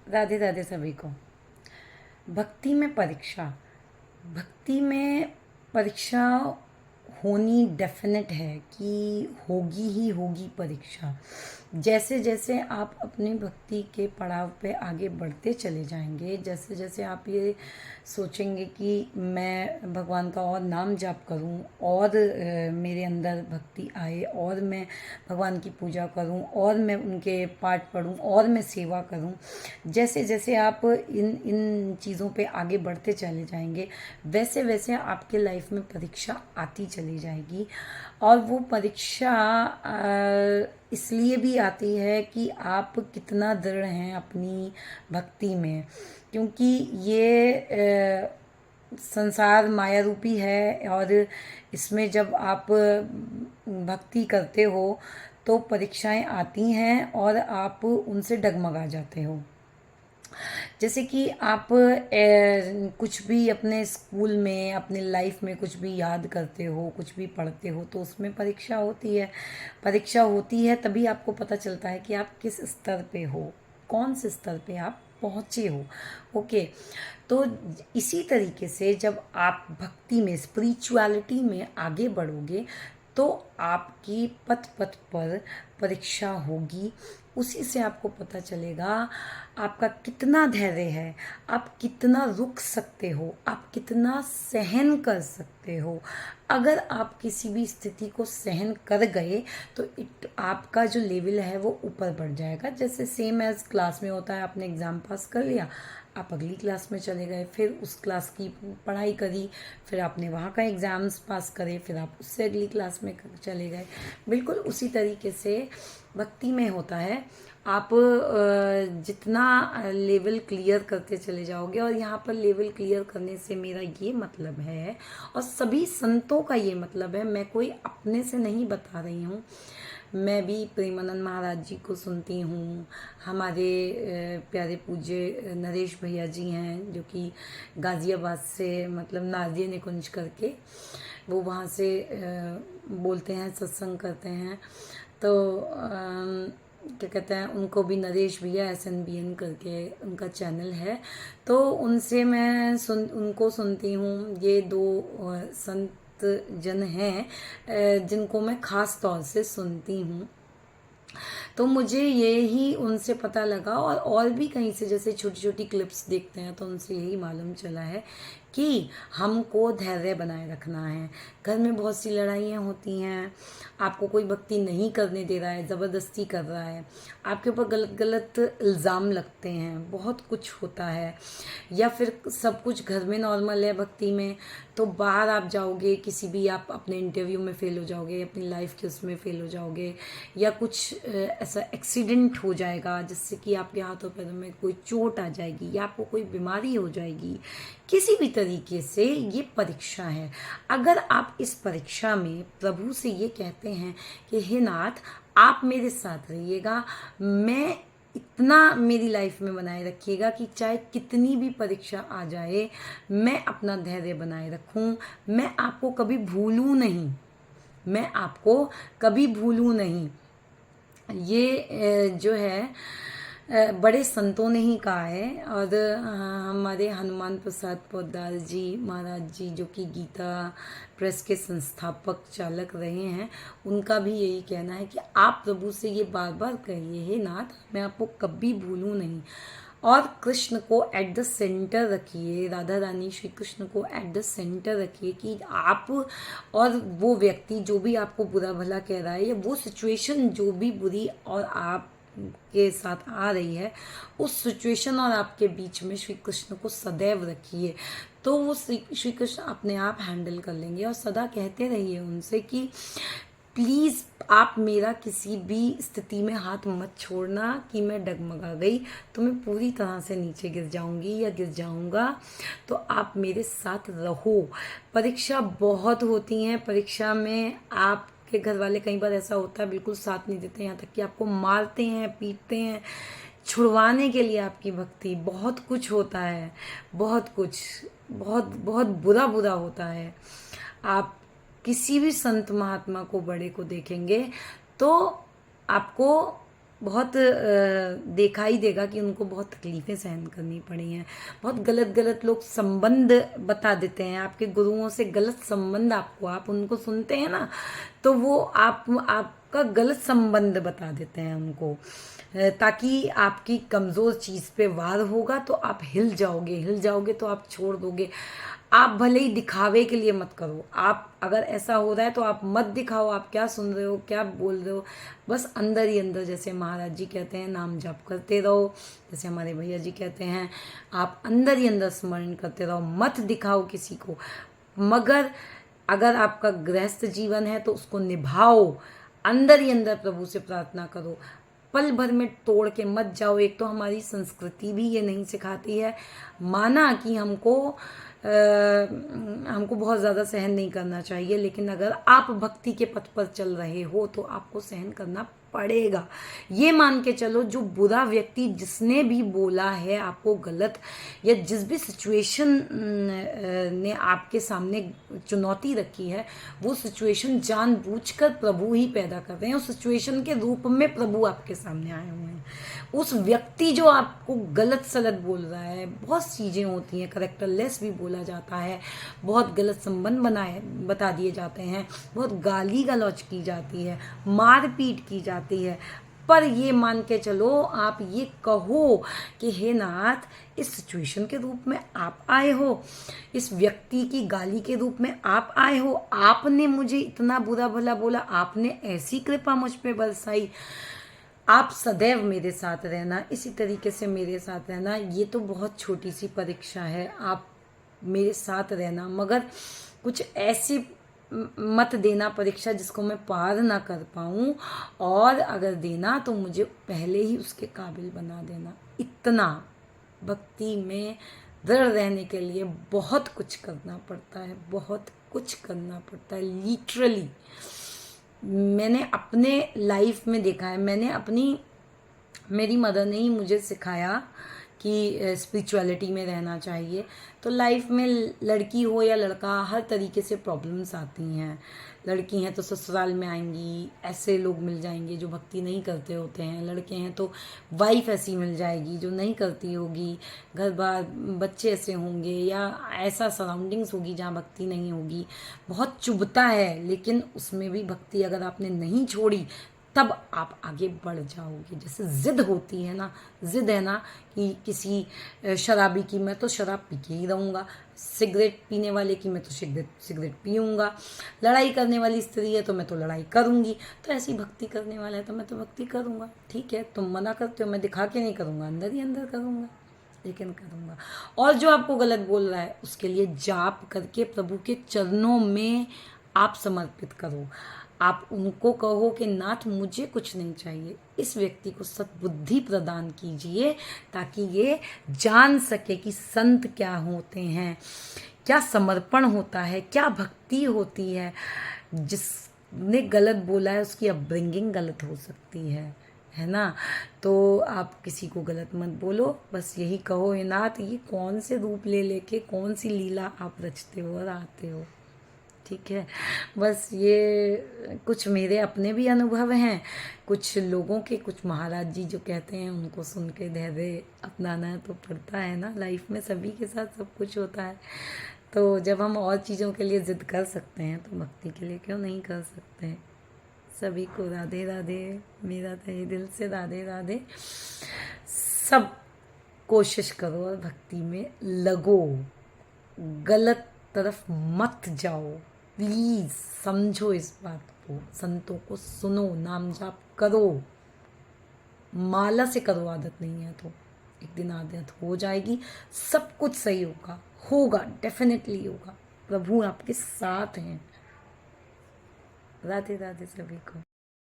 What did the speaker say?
राधे राधे सभी को। भक्ति में परीक्षा। भक्ति में परीक्षा होनी डेफिनेट है कि होगी ही होगी परीक्षा। जैसे जैसे आप अपनी भक्ति के पड़ाव पे आगे बढ़ते चले जाएंगे, जैसे जैसे आप ये सोचेंगे कि मैं भगवान का और नाम जाप करूं और मेरे अंदर भक्ति आए और मैं भगवान की पूजा करूं और मैं उनके पाठ पढूं और मैं सेवा करूं, जैसे जैसे आप इन इन चीज़ों पे आगे बढ़ते चले जाएंगे, वैसे वैसे आपके लाइफ में परीक्षा आती चली जाएगी। और वो परीक्षा इसलिए भी आती है कि आप कितना दृढ़ हैं अपनी भक्ति में, क्योंकि ये संसार माया रूपी है और इसमें जब आप भक्ति करते हो तो परीक्षाएं आती हैं और आप उनसे डगमगा जाते हो। जैसे कि आप कुछ भी अपने स्कूल में, अपने लाइफ में कुछ भी याद करते हो, कुछ भी पढ़ते हो, तो उसमें परीक्षा होती है। परीक्षा होती है तभी आपको पता चलता है कि आप किस स्तर पे हो, कौन से स्तर पे आप पहुँचे हो। ओके, तो इसी तरीके से जब आप भक्ति में, स्पिरिचुअलिटी में आगे बढ़ोगे तो आपकी पथ पथ पर परीक्षा होगी। उसी से आपको पता चलेगा आपका कितना धैर्य है, आप कितना रुक सकते हो, आप कितना सहन कर सकते हो। अगर आप किसी भी स्थिति को सहन कर गए तो आपका जो लेवल है वो ऊपर बढ़ जाएगा। जैसे सेम एज क्लास में होता है, आपने एग्ज़ाम पास कर लिया, आप अगली क्लास में चले गए, फिर उस क्लास की पढ़ाई करी, फिर आपने वहाँ का एग्ज़ाम्स पास करे, फिर आप उससे अगली क्लास में चले गए। बिल्कुल उसी तरीके से भक्ति में होता है। आप जितना लेवल क्लियर करते चले जाओगे, और यहाँ पर लेवल क्लियर करने से मेरा ये मतलब है और सभी संतों का ये मतलब है, मैं कोई अपने से नहीं बता रही हूँ। मैं भी प्रेमानंद महाराज जी को सुनती हूँ, हमारे प्यारे पूज्य नरेश भैया जी हैं जो कि गाज़ियाबाद से, मतलब नादिया निकुंज करके वो वहाँ से बोलते हैं, सत्संग करते हैं। तो क्या कहते हैं, उनको भी नरेश भैया SNBN करके उनका चैनल है, तो उनसे मैं उनको सुनती हूँ। ये दो संत जन हैं जिनको मैं ख़ास तौर से सुनती हूँ। तो मुझे ये ही उनसे पता लगा, और भी कहीं से जैसे छोटी छोटी क्लिप्स देखते हैं तो उनसे यही मालूम चला है कि हमको धैर्य बनाए रखना है। घर में बहुत सी लड़ाइयाँ होती हैं, आपको कोई भक्ति नहीं करने दे रहा है, ज़बरदस्ती कर रहा है, आपके ऊपर गलत गलत इल्ज़ाम लगते हैं, बहुत कुछ होता है, या फिर सब कुछ घर में नॉर्मल है भक्ति में, तो बाहर आप जाओगे, किसी भी आप अपने इंटरव्यू में फ़ेल हो जाओगे, अपनी लाइफ के उसमें फ़ेल हो जाओगे, या कुछ ऐसा एक्सीडेंट हो जाएगा जिससे कि आपके हाथों पैरों में कोई चोट आ जाएगी, या आपको कोई बीमारी हो जाएगी। किसी भी तरीके से ये परीक्षा है। अगर आप इस परीक्षा में प्रभु से ये कहते हैं कि हे नाथ, आप मेरे साथ रहिएगा, मैं इतना मेरी लाइफ में बनाए रखिएगा कि चाहे कितनी भी परीक्षा आ जाए मैं अपना धैर्य बनाए रखूं, मैं आपको कभी भूलूं नहीं, मैं आपको कभी भूलूं नहीं। ये जो है बड़े संतों ने ही कहा है। और हमारे हनुमान प्रसाद पोद्दार जी महाराज जी, जो कि गीता प्रेस के संस्थापक चालक रहे हैं, उनका भी यही कहना है कि आप प्रभु से ये बार बार कहिए, हे नाथ, मैं आपको कभी भूलूं नहीं। और कृष्ण को एट द सेंटर रखिए, राधा रानी श्री कृष्ण को एट द सेंटर रखिए कि आप और वो व्यक्ति जो भी आपको बुरा भला कह रहा है, या वो सिचुएशन जो भी बुरी और आप के साथ आ रही है, उस सिचुएशन और आपके बीच में श्री कृष्ण को सदैव रखिए, तो वो श्री कृष्ण अपने आप हैंडल कर लेंगे। और सदा कहते रहिए उनसे कि प्लीज़ आप मेरा किसी भी स्थिति में हाथ मत छोड़ना कि मैं डगमगा गई तो मैं पूरी तरह से नीचे गिर जाऊंगी या गिर जाऊंगा, तो आप मेरे साथ रहो। परीक्षा बहुत होती हैं, परीक्षा में आपके घर वाले कई बार ऐसा होता है बिल्कुल साथ नहीं देते, यहाँ तक कि आपको मारते हैं, पीटते हैं, छुड़वाने के लिए आपकी भक्ति, बहुत कुछ होता है, बहुत कुछ, बहुत बहुत बुरा बुरा होता है। आप किसी भी संत महात्मा को, बड़े को देखेंगे तो आपको बहुत देखा ही देगा कि उनको बहुत तकलीफ़ें सहन करनी पड़ी हैं। बहुत गलत गलत लोग संबंध बता देते हैं, आपके गुरुओं से गलत संबंध, आपको, आप उनको सुनते हैं ना, तो वो आपका गलत संबंध बता देते हैं उनको, ताकि आपकी कमज़ोर चीज़ पे वार होगा तो आप हिल जाओगे, हिल जाओगे तो आप छोड़ दोगे। आप भले ही दिखावे के लिए मत करो, आप अगर ऐसा हो रहा है तो आप मत दिखाओ आप क्या सुन रहे हो, क्या बोल रहे हो, बस अंदर ही अंदर, जैसे महाराज जी कहते हैं, नाम जप करते रहो, जैसे हमारे भैया जी कहते हैं, आप अंदर ही अंदर स्मरण करते रहो, मत दिखाओ किसी को। मगर अगर आपका गृहस्थ जीवन है तो उसको निभाओ, अंदर ही अंदर प्रभु से प्रार्थना करो, पल भर में तोड़ के मत जाओ। एक तो हमारी संस्कृति भी ये नहीं सिखाती है, माना कि हमको बहुत ज़्यादा सहन नहीं करना चाहिए, लेकिन अगर आप भक्ति के पथ पर चल रहे हो तो आपको सहन करना पड़ेगा। ये मान के चलो, जो बुरा व्यक्ति जिसने भी बोला है आपको गलत, या जिस भी सिचुएशन ने आपके सामने चुनौती रखी है, वो सिचुएशन जानबूझकर प्रभु ही पैदा कर रहे हैं, उस सिचुएशन के रूप में प्रभु आपके सामने आए हुए हैं। उस व्यक्ति जो आपको गलत सलत बोल रहा है, बहुत चीज़ें होती हैं, करेक्टरलेस भी बोला जाता है, बहुत गलत संबंध बता दिए जाते हैं, बहुत गाली गलौज की जाती है, मारपीट की जाती है, पर ये मान के चलो, आप ये कहो कि हे नाथ, इस सिचुएशन के रूप में आप आए हो, इस व्यक्ति की गाली के रूप में आप आए हो, आपने मुझे इतना बुरा भला बोला, आपने ऐसी कृपा मुझ पे बरसाई, आप सदैव मेरे साथ रहना, इसी तरीके से मेरे साथ रहना। ये तो बहुत छोटी सी परीक्षा है, आप मेरे साथ रहना, मगर कुछ ऐसी मत देना परीक्षा जिसको मैं पार ना कर पाऊँ, और अगर देना तो मुझे पहले ही उसके काबिल बना देना। इतना भक्ति में दृढ़ रहने के लिए बहुत कुछ करना पड़ता है, बहुत कुछ करना पड़ता है, लिटरली। मैंने अपने लाइफ में देखा है, मेरी मदर ने ही मुझे सिखाया कि स्पिरिचुअलिटी में रहना चाहिए। तो लाइफ में लड़की हो या लड़का, हर तरीके से प्रॉब्लम्स आती हैं। लड़की हैं तो ससुराल में आएंगी, ऐसे लोग मिल जाएंगे जो भक्ति नहीं करते होते हैं, लड़के हैं तो वाइफ ऐसी मिल जाएगी जो नहीं करती होगी, घर बार बच्चे ऐसे होंगे, या ऐसा सराउंडिंग्स होगी जहाँ भक्ति नहीं होगी। बहुत चुभता है, लेकिन उसमें भी भक्ति अगर आपने नहीं छोड़ी तब आप आगे बढ़ जाओगे। जैसे जिद होती है ना, जिद है ना कि किसी शराबी की मैं तो शराब पी के ही रहूँगा, सिगरेट पीने वाले की मैं तो सिगरेट पीऊँगा, लड़ाई करने वाली स्त्री है तो मैं तो लड़ाई करूँगी, तो ऐसी भक्ति करने वाला है तो मैं तो भक्ति करूँगा। ठीक है, तुम मना करते हो, मैं दिखा के नहीं करूँगा, अंदर ही अंदर करूँगा, लेकिन करूँगा। और जो आपको गलत बोल रहा है उसके लिए जाप करके प्रभु के चरणों में आप समर्पित करो। आप उनको कहो कि नाथ मुझे कुछ नहीं चाहिए, इस व्यक्ति को सद्बुद्धि प्रदान कीजिए ताकि ये जान सके कि संत क्या होते हैं, क्या समर्पण होता है, क्या भक्ति होती है। जिसने गलत बोला है उसकी अपब्रिंगिंग गलत हो सकती है ना। तो आप किसी को गलत मत बोलो, बस यही कहो, हे नाथ ये कौन से रूप ले लेके कौन सी लीला आप रचते हो और आते हो। ठीक है, बस ये कुछ मेरे अपने भी अनुभव हैं, कुछ लोगों के, कुछ महाराज जी जो कहते हैं उनको सुन के धैर्य अपनाना तो पड़ता है ना। लाइफ में सभी के साथ सब कुछ होता है, तो जब हम और चीज़ों के लिए ज़िद कर सकते हैं तो भक्ति के लिए क्यों नहीं कर सकते। सभी को राधे राधे, मेरा तहे दिल से राधे राधे। सब कोशिश करो और भक्ति में लगो, गलत तरफ मत जाओ, प्लीज़ समझो इस बात को, संतों को सुनो, नाम जाप करो, माला से करो, आदत नहीं है तो एक दिन आदत हो जाएगी, सब कुछ सही होगा, डेफिनेटली होगा। प्रभु आपके साथ हैं। राधे राधे सभी को।